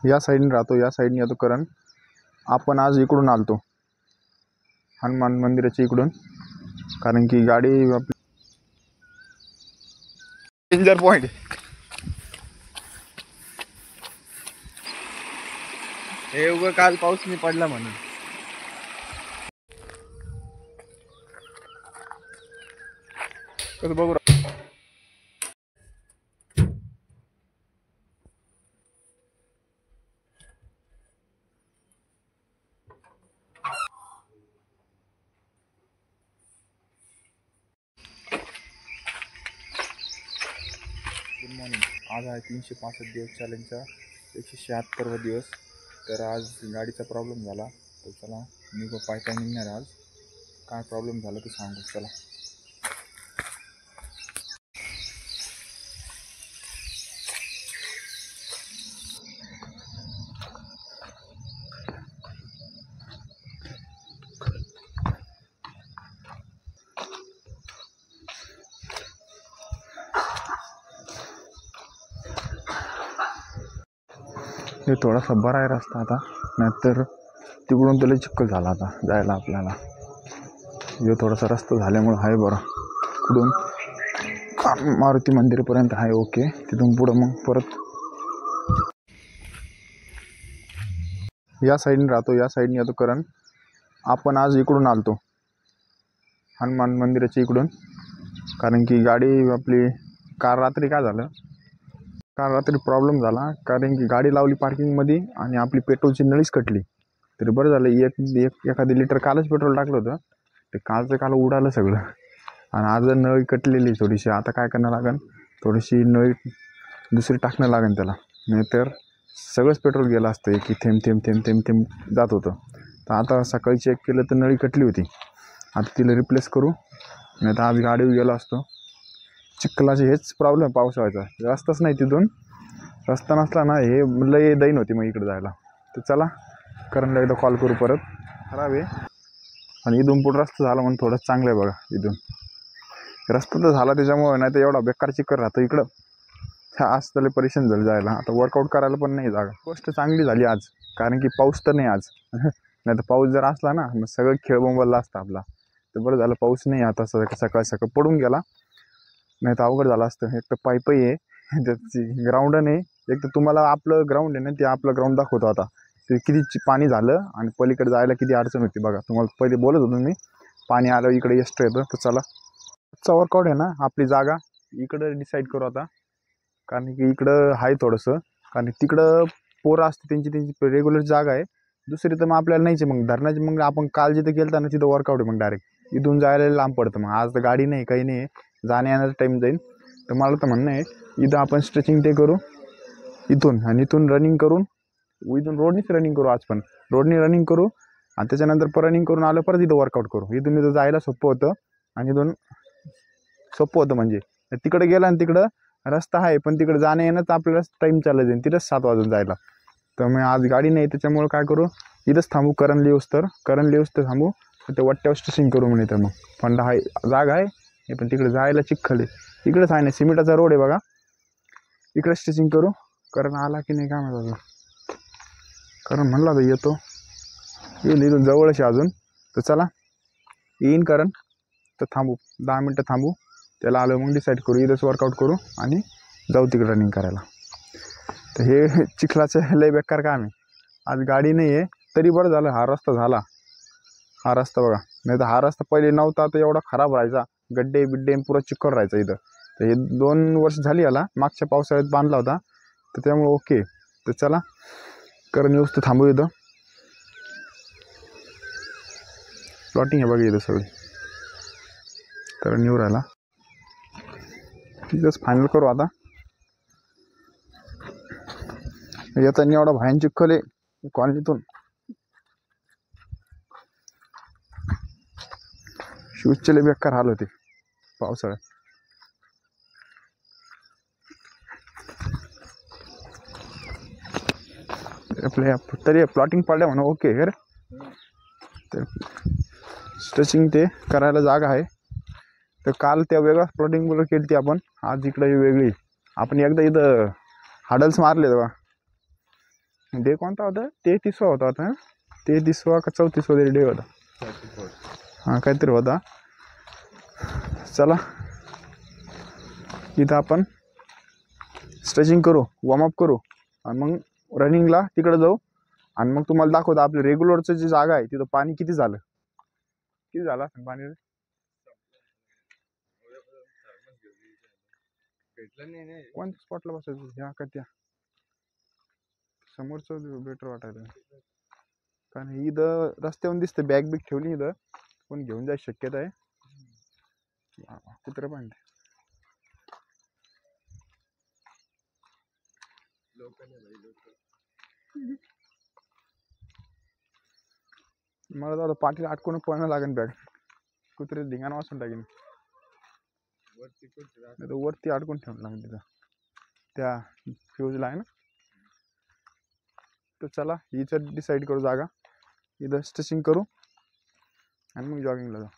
या साईडने राहतो, या साईडने येतो करण. आपण आज इकडून आलतो हनुमान मंदिराच्या इकडून, कारण की गाडी आपली डेंजर पॉइंट. हे उगं काल पाऊस नाही पडला म्हणून. कसं बघू गुड मॉर्निंग. आज आहे 365 दिवस चॅलेंजचा 176वा दिवस. तर आज गाडीचा प्रॉब्लेम झाला, तर चला मी पाय निघणार आज. काय प्रॉब्लेम झाला ते सांगू. चला हे थोडासा बरा आहे रस्ता आता, नाहीतर तिकडून त्याला चिखल झाला आता जायला आपल्याला. हे थोडासा रस्ता झाल्यामुळं आहे बरं. कुठून मारुती मंदिरपर्यंत आहे ओके. तिथून पुढं मग परत या साईडने राहतो, या साईडने येतो करण. आपण आज इकडून आलतो हनुमान मंदिराच्या इकडून, कारण की गाडी आपली कार रात्री काय झालं, काल रात्री प्रॉब्लेम झाला. कारण की गाडी लावली पार्किंगमध्ये आणि आपली पेट्रोलची नळीच कटली. तरी बरं झालं, एखादी लिटर कालच पेट्रोल टाकलं होतं, ते कालचं काल उडालं सगळं. आणि आज नळी कटलेली थोडीशी. आता काय करणं लागेल, थोडीशी नळी दुसरी टाकणं लागेल त्याला, नाहीतर सगळंच पेट्रोल गेलं असतं. की थेंब थेंब थेंब थेंब थेंब जात होतं. तर आता सकाळी चेक केलं तर नळी कटली होती. आता तिला रिप्लेस करू, नाही तर आज गाडीवर गेलो असतो. चिखलाचे हेच प्रॉब्लेम पावसाळ्याचा, रस्ताच नाही तिथून. रस्ता नसला ना हे लय दैन होती मग इकडे जायला. तर चला करणला एकदा कॉल करू. परत खराब आहे आणि इथून पुढं रस्ता झाला म्हणून थोडंच चांगलं आहे बघा. इथून रस्ता तर झाला त्याच्यामुळे, नाही तर एवढा बेकार चिखल राहतं इकडं. आज त्याला परेशान झालं जायला. आता वर्कआउट करायला पण नाही जागा. गोष्ट चांगली झाली आज, कारण की पाऊस तर नाही आज. नाही तर पाऊस जर असला ना मग सगळं खेळ बोंबलला असता आपला. तर बरं झालं पाऊस नाही आता. सकाळ सकाळ पडून गेला, नाही तर अवघड झालं असतं. एक तर पायपही आहे, त्याची ग्राउंड नाही. एक तर तुम्हाला आपलं ग्राउंड आहे ना, ते आपलं ग्राउंड दाखवतो आता. ते किती पाणी झालं आणि पलीकडे जायला किती अडचण होती बघा. तुम्हाला पहिले बोलत होतो मी, पाणी आलं इकडे एक्स्ट्रा येतं. तर चला आजचा वर्कआउट आहे ना, आपली जागा इकडं डिसाईड करू आता. कारण की इकडं आहे थोडंसं, कारण तिकडं पोरं असते त्यांची रेग्युलर जागा आहे. दुसरी तर मग आपल्याला नाहीच आहे. मग धरणाची मग आपण काल जिथं गेलं ना तिथं वर्कआउट आहे. मग डायरेक्ट इथून जायला लांब पडतं. मग आज तर गाडी नाही, काही नाही, जाण्या येण्याचा टाईम जाईल. तर मला तर म्हणणं आहे इथं आपण स्ट्रेचिंग ते करू इथून, आणि इथून रनिंग करून इथून रोडनीच रनिंग करू. आज पण रोडनी रनिंग करू आणि त्याच्यानंतर रनिंग करून आलं परत इथं वर्कआउट करू. इथून जायला सोपं होतं आणि इथून सोपं होतं. म्हणजे तिकडे गेलं आणि तिकडं रस्ता आहे, पण तिकडे जाणं येणंच आपल्याला टाईम चालला जाईल. तिथंच 7 वाजून जायला. तर मग आज गाडी नाही, त्याच्यामुळं काय करू, इथंच थांबू. करण लिव्स तर थांबू. ते वट्ट्यावर स्ट्रेचिंग करू म्हणे. तर मग फंडा आहे, जागा आहे, पण तिकडे जायला चिखल आहे. इकडेच आहे ना, सिमेंटाचा रोड आहे बघा, इकडे स्टिचिंग करू. कारण आला की नाही काय माहिती. कारण म्हणला तर येतो, येईल इथून जवळच आहे अजून. तर चला येईन कारण. तर थांबू 10 मिनटं थांबू, त्याला आलं मग डिसाईड करू. इथंच वर्कआउट करू आणि जाऊ तिकडे रनिंग करायला. तर हे चिखलाचं लय बेकार काम आहे. आज गाडी नाही आहे, तरी बरं झालं हा रस्ता झाला. हा रस्ता बघा, नाही तर हा रस्ता पहिले नव्हता तर एवढा खराब राहायचा. गड्डे बिड्डे पुरा चिखल राहायचा इथं. तर हे 2 वर्ष झाली याला, मागच्या पावसाळ्यात बांधला होता. तर त्यामुळे ओके. तर चला करण येऊस तर थांबू. इथं प्लॉटिंग आहे बघा इथं सगळी. करण येऊ राहिला, तिथंच फायनल करू आता. येताना एवढा भयान चिखल आहे कॉलनीतून, शूजचे लय बेकार हाल होते पावसाळ्यात. आपल्या तरी प्लॉटिंग पडल्या म्हणा ओके. तर स्ट्रेचिंग ते करायला जागा आहे. तर काल त्या वेगळ्या प्लॉटिंग बरोबर केली ती आपण, आज इकडे वेगळी. आपण एकदा इथं हाडल्स मारले तेव्हा, डे कोणता होता? 33वा होता आता. 33वा का 34वा तरी डे होता. हां काहीतरी होता. चला इथं आपण स्ट्रेचिंग करू, वॉर्मअप करू आणि मग रनिंगला तिकडे जाऊ आणि मग तुम्हाला दाखवतो आपलं रेग्युलरचं जी जागा आहे तिथं पाणी किती झालं पाणी. कोणत्या स्पॉटला बसायचं? ह्या का त्या समोरचं बेटर वाटायचं. कारण इथं रस्त्यावरून दिसतं बॅग बिग ठेवली इथं, कोण घेऊन जायची शक्यता आहे. कुत्रे पण मला तर पाठीला अटकून पळणं लागेल बॅग. कुत्रे धिंगाणा वाजून टाकेन. वरती अडकून ठेवून लागेल तिथं त्या फ्यूजला आहे ना. तर चला इथं डिसाईड करू जागा, इथं स्ट्रेचिंग करू आणि मग जॉगिंगला जाऊ.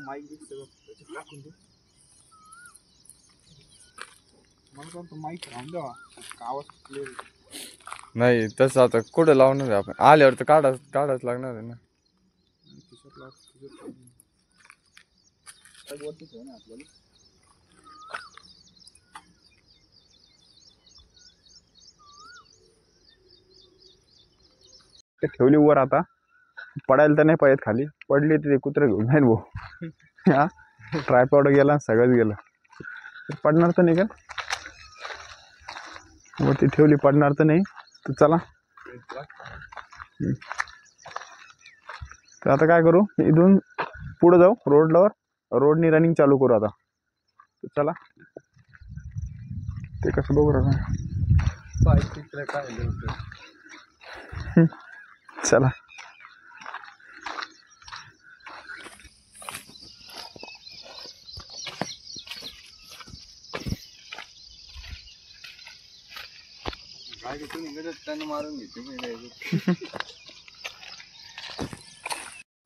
माईक सगळं टाकून दे. मला तर माईक राहून द्यावा, आवाज क्लिअर नाही. तसं आता कुठं लावणार आहे आपण? आल्यावर तर काढाच लागणार आहे ना. ठेवली वर. आता पडायला तर नाही पाहिजे खाली, पडली तर ते कुत्रे घेऊन जाईन भाऊ. हा ट्रायपॉड गेला, सगळंच गेलं. पडणार तर नाही का? वरती ठेवली, पडणार तर नाही. तर चला तर आता काय करू, इथून पुढे जाऊ रोडनी रनिंग चालू करू आता. तर चला ते कसं बघू आता. चला मारून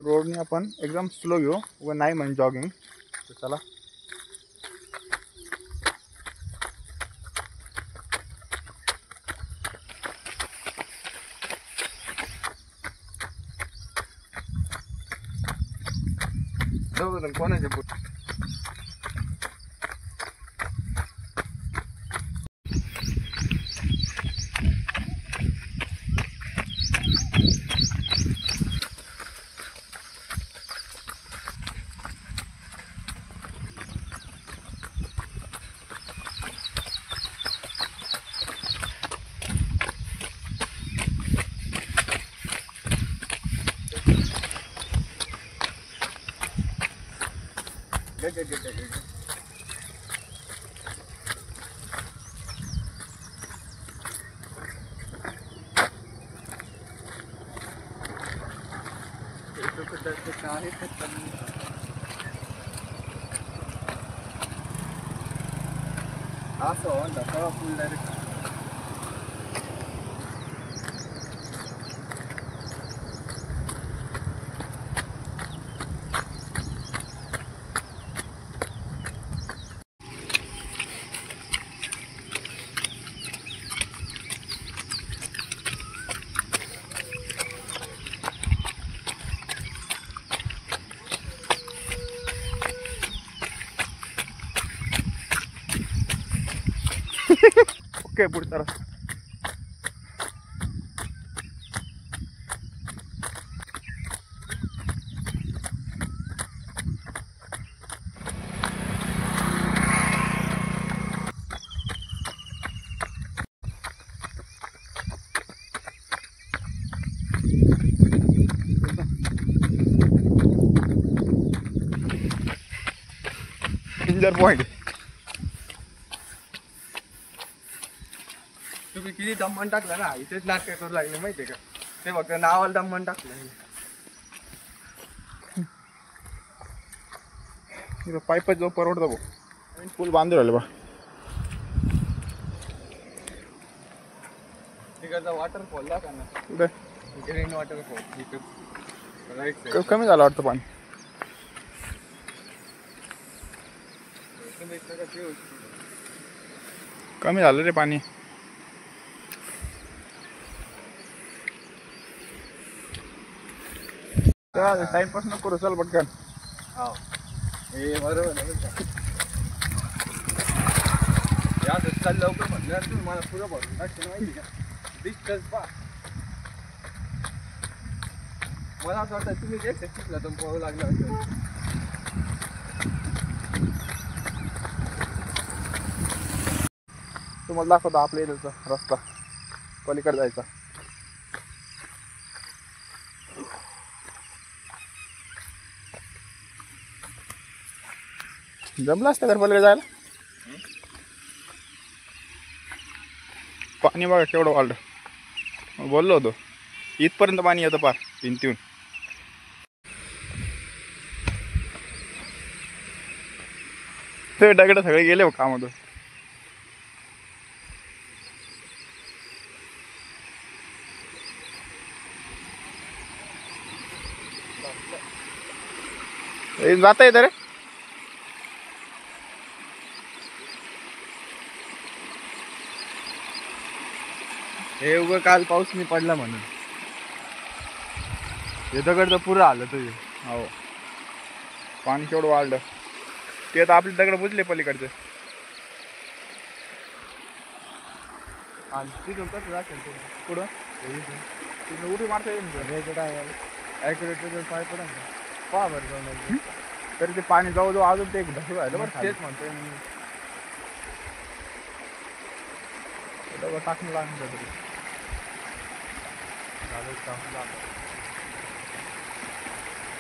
रोडनी आपण एकदम स्लो घेऊ व नाही म्हणजे जॉगिंग. तर चला कोणाचे ओके पुढचा रस्ता. Danger point. तुम्ही किती दमन टाकला ना इथेच नाटक करू लागले माहितीये का ते फक्त नावाला दमन टाकलं. पाईपच जो परवडतो भाऊ. पूल बांधून राहिले बा. तिकडचा वॉटरफॉल दाखवा ना. कुठे ग्रीन वॉटरफॉल इथे कमी झालं वाटतं पाणी. कमी झालं रे पाणी. टाइमपास नको करू चल पटकन. हो हे बरोबर आहे. या रस्त्याला लवकर म्हणलं तुम्ही मला पुरं भरून टाकशील माहिती का. डिस्टन्स पा मला असं वाटतं तुम्ही जे शिकला तर पोहावं लागलं होतं. तुम्हाला दाखवतो आपल्या इथचा रस्ता पलीकडे जायचा. जमलं असतं तर पलीकडे जायला. पाणी बघा केवढं वाढलं. बोललो होतो इथपर्यंत पाणी येतं पार भिंतीहून. ते दगड सगळे गेले हो कामातून. जाता येतं रे. हे उगं काल पाऊस नाही पडला म्हणून हे दगडचं पुरं आलं तुझे. हो पाणी केवढं वाढलं. ते आता आपले दगड बुजले पलीकडचे. तिथून कसं जातील ते पुढं तिथं उडी मारता येईल ॲक्युरेटर पाय पडा पहा बरं जाऊन. तरी ते पाणी जवळजवळ अजून ते ढसू राहिलं बरं. तेच म्हणतोय मी. दगड टाकून लागलं तरी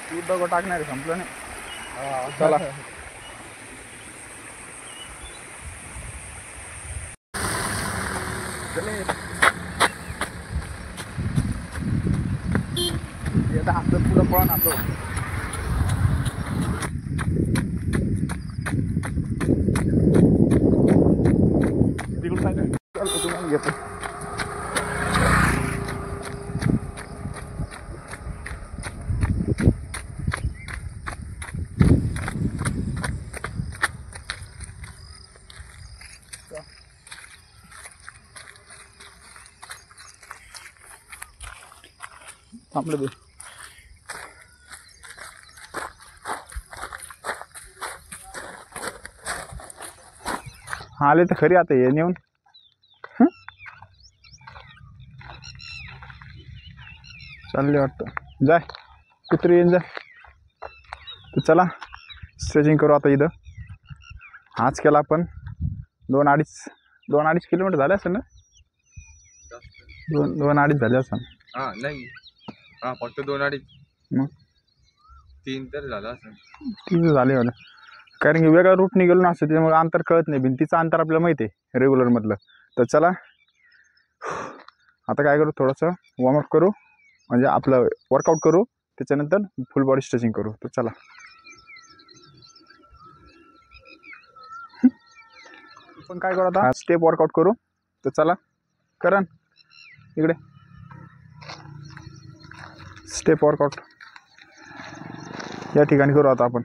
तू दगड टाकणार आहे संपलं नाही. चला आपलं पुढं पळण आपलं. तिकडून सांगा चालतं तुम्हाला घेतो. थांबलं ते आले तर खरी आता हे नेऊन. चालले वाटतं जाय कुत्री येईन जाय. तर चला स्ट्रेचिंग करू आता. इथं आज केला आपण 2-2.5 किलोमीटर झाले असेल ना. 2-2.5 झाले असेल. हा नाही हा फक्त 2-2.5 मग 3 तर झालं असं. 3 झाले मला. कारण की वेगळ्या रूटने गेलो ना असं त्याच्यामुळे अंतर कळत नाही. भिंतीचं अंतर आपल्याला माहिती आहे रेग्युलरमधलं. तर चला आता काय करू थोडंसं वॉर्मअप करू म्हणजे आपलं वर्कआउट करू त्याच्यानंतर फुल बॉडी स्ट्रेचिंग करू. तर चला. आपण काय करू आता, स्टेप वर्कआउट करू. तर चला करण इकडे, स्टेप वर्कआउट या ठिकाणी करू आता आपण.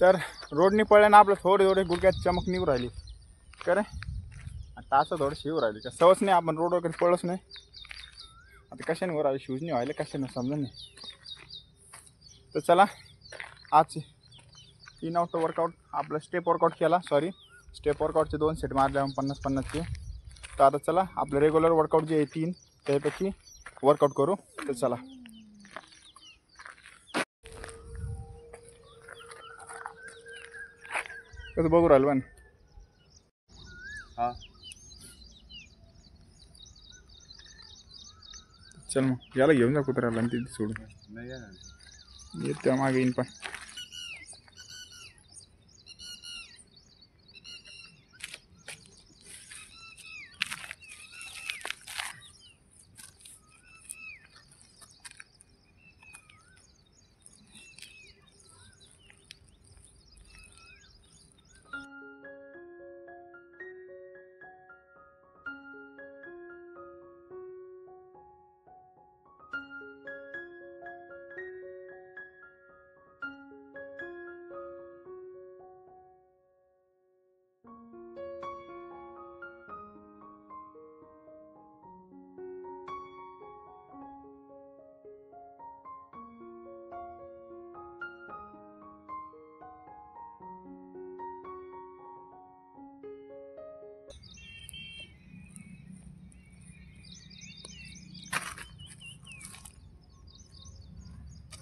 तर रोडनी पळल्यानं आपलं थोडे गुडघ्यात चमक निघू राहिली का रे. आता असं थोडं शिव राहिली का, सवच नाही, आपण रोड वगैरे पळच नाही. आता कशाने वर आले, शूज नाही व्हायला कशाने समजा नाही. तर चला आज इन आउट वर्कआउट आपलं स्टेप वर्कआउट केला, स्टेप वर्कआउटचे 2 सेट मारले आपण 50-50चे. तर आता चला आपलं रेग्युलर वर्कआउट जे आहे 3 त्यापैकी वर्कआउट करू. तर चला. कसं बघू राहिलं पण. हा चल मग याला घेऊन जा कुत्र्याला आणि तिथे सोडून. नाही येणार. येत्या मागे येईन पण.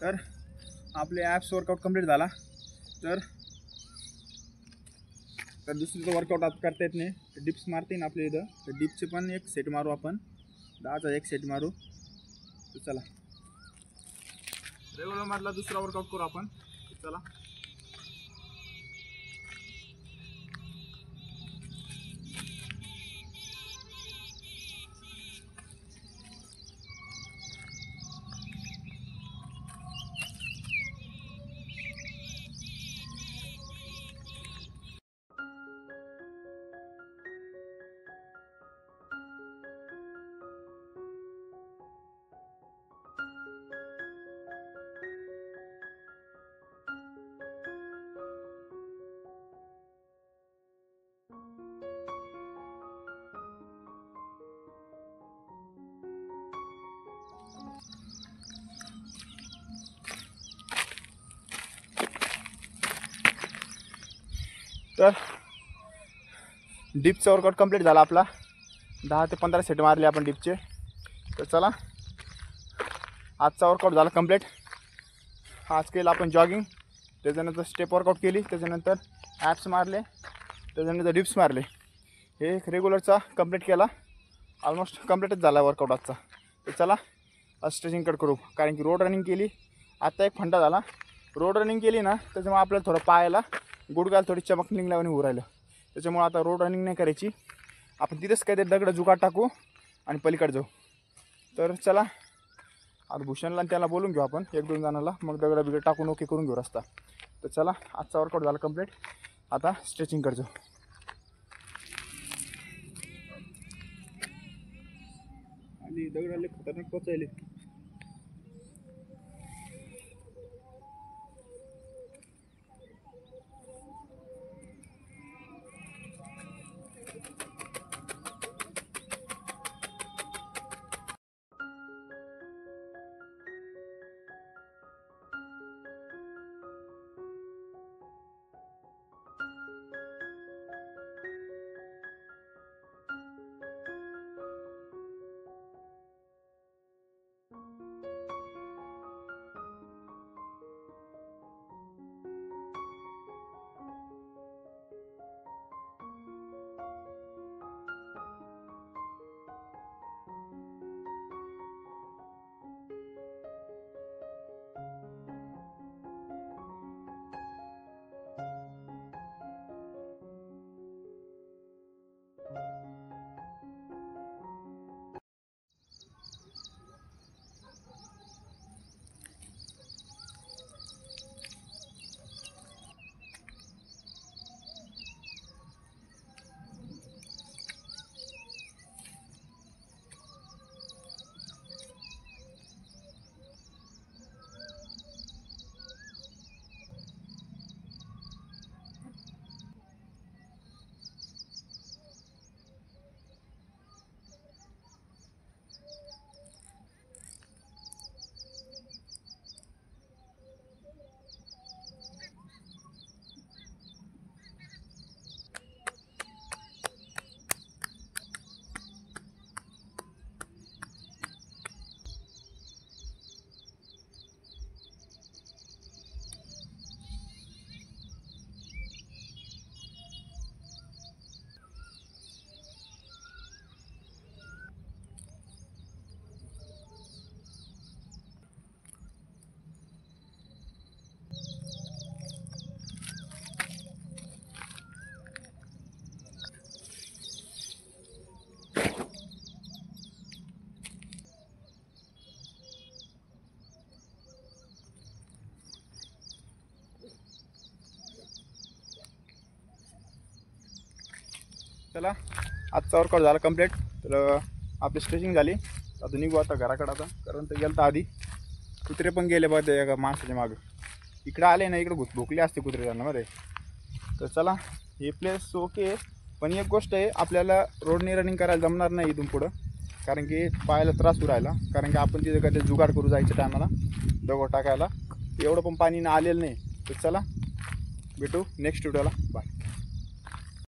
तर आपले ॲप्स वर्कआउट कंप्लीट झाला. तर दुसरीचं वर्कआउट आता करता येत नाही, तर डिप्स मारते ना आपल्या इथं. तर डिप्सचे पण एक सेट मारू आपण, 10चा एक सेट मारू. तर चला रेग्युलर मधला दुसरा वर्कआउट करू आपण. चला. तर डिपचा वर्कआउट कंप्लीट झाला आपला. 10 ते 15 सेट मारले आपण डिपचे. तर चला आजचा वर्कआउट झाला कंप्लीट. आज केलं आपण जॉगिंग, त्याच्यानंतर स्टेप वर्कआउट केली, त्याच्यानंतर ॲप्स मारले, त्याच्यानंतर डिप्स मारले. हे रेग्युलरचा कंप्लीट केला. ऑलमोस्ट कंप्लीटच झाला वर्कआउट आजचा. तर चला आज स्ट्रेचिंग कट करू, कारण की रोड रनिंग केली. आता एक फंडा झाला, रोड रनिंग केली ना त्याच्यामुळे आपल्याला थोडं पायाला गुडघ्याला थोडी चमक निघल्याने होऊ राहिलं. त्याच्यामुळे आता रोड रनिंग नाही करायची, आपण तिथेच काहीतरी दगड जुगाड टाकू आणि पलीकडे जाऊ. तर चला आता भूषणला त्याला बोलून घेऊ आपण 1-2 जणांना, मग दगड बिगड टाकून ओके करून घेऊ रस्ता. तर चला आजचा वर्कआउट झाला कंप्लीट. आता स्ट्रेचिंग करतो. आणि दगडाले खतरनाक पोचायले. चला आजचा वर्कआउट झाला कंप्लीट. तर आपली स्ट्रेचिंग झाली. आता निघू आता घराकडे आता, कारण तर गेलं तर आधी कुत्रे पण गेले बघ त्या माणसाच्या मागं. इकडं आले ना, इकडं भुकले असते कुत्रे त्यांना मध्ये. तर चला हे प्लेस ओके. पण एक गोष्ट आहे, आपल्याला रोडने रनिंग करायला जमणार नाही इथून पुढं, कारण की पायाला त्रास होऊ राहिला. कारण की आपण तिथे कधी जुगाड करू जायच्या टायमाला दगड टाकायला, एवढं पण पाणी आलेलं नाही. तर चला भेटू नेक्स्ट व्हिडिओला. बाय.